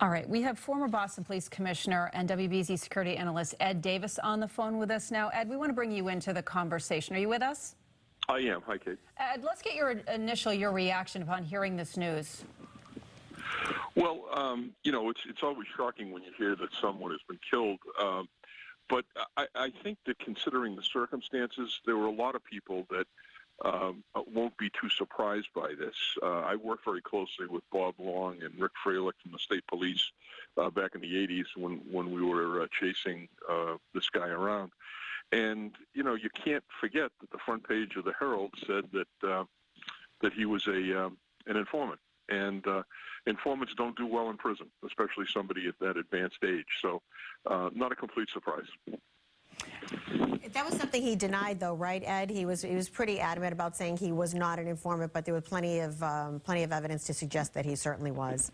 All right, we have former Boston Police Commissioner and WBZ security analyst Ed Davis on the phone with us now. Ed, we want to bring you into the conversation. Are you with us? I am. Hi, Kate. Ed, let's get your reaction upon hearing this news. Well, it's always shocking when you hear that someone has been killed. But I think that considering the circumstances, there were a lot of people that won't be too surprised by this. I worked very closely with Bob Long and Rick Freilich from the state police back in the 80s when we were chasing this guy around. And, you can't forget that the front page of the Herald said that he was an informant. And informants don't do well in prison, especially somebody at that advanced age. So not a complete surprise. That was something he denied, though, right, Ed? He was pretty adamant about saying he was not an informant, but there was plenty of evidence to suggest that he certainly was.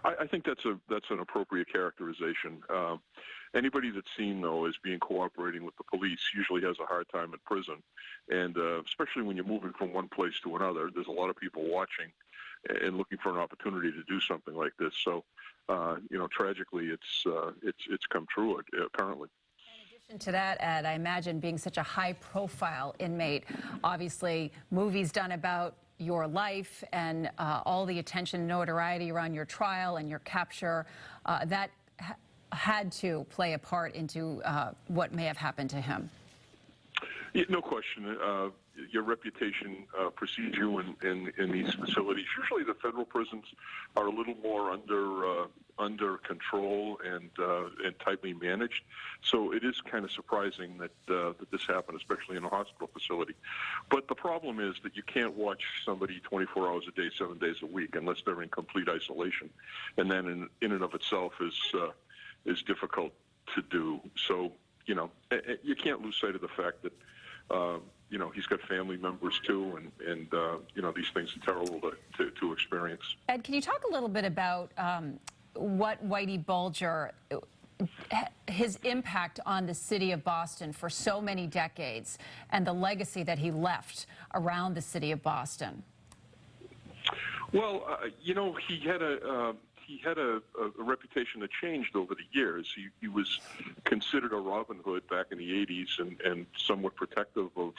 I think that's an appropriate characterization. Anybody that's seen, though, as being cooperating with the police usually has a hard time in prison, and especially when you're moving from one place to another, there's a lot of people watching and looking for an opportunity to do something like this. So, tragically, it's come true apparently. In addition to that, Ed, I imagine being such a high-profile inmate, obviously movies done about your life and all the attention and notoriety around your trial and your capture, that had to play a part into what may have happened to him. Yeah, no question. Your reputation precedes you in these facilities. Usually the federal prisons are a little more under control and tightly managed. So it is kind of surprising that this happened, especially in a hospital facility. But the problem is that you can't watch somebody 24 hours a day, 7 days a week, unless they're in complete isolation. And then in and of itself is difficult to do. So, you can't lose sight of the fact that he's got family members too, and these things are terrible to experience. Ed, can you talk a little bit about what Whitey Bulger, his impact on the city of Boston for so many decades, and the legacy that he left around the city of Boston? Well, he had a reputation that changed over the years. He was considered a Robin Hood back in the 80s and somewhat protective of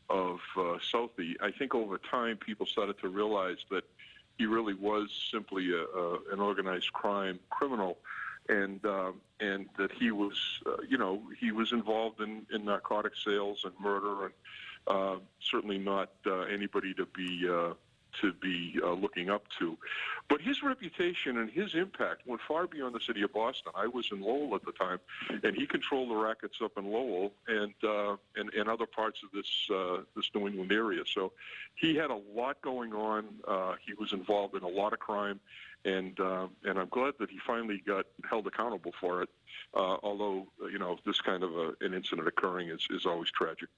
Southie. I think over time people started to realize that he really was simply an organized crime criminal, and that he was he was involved in narcotic sales and murder, and certainly not anybody to be looking up to. But his reputation and his impact went far beyond the city of Boston. I was in Lowell at the time, and he controlled the rackets up in Lowell and other parts of this New England area. So he had a lot going on. He was involved in a lot of crime, and I'm glad that he finally got held accountable for it. Although this kind of an incident occurring is always tragic.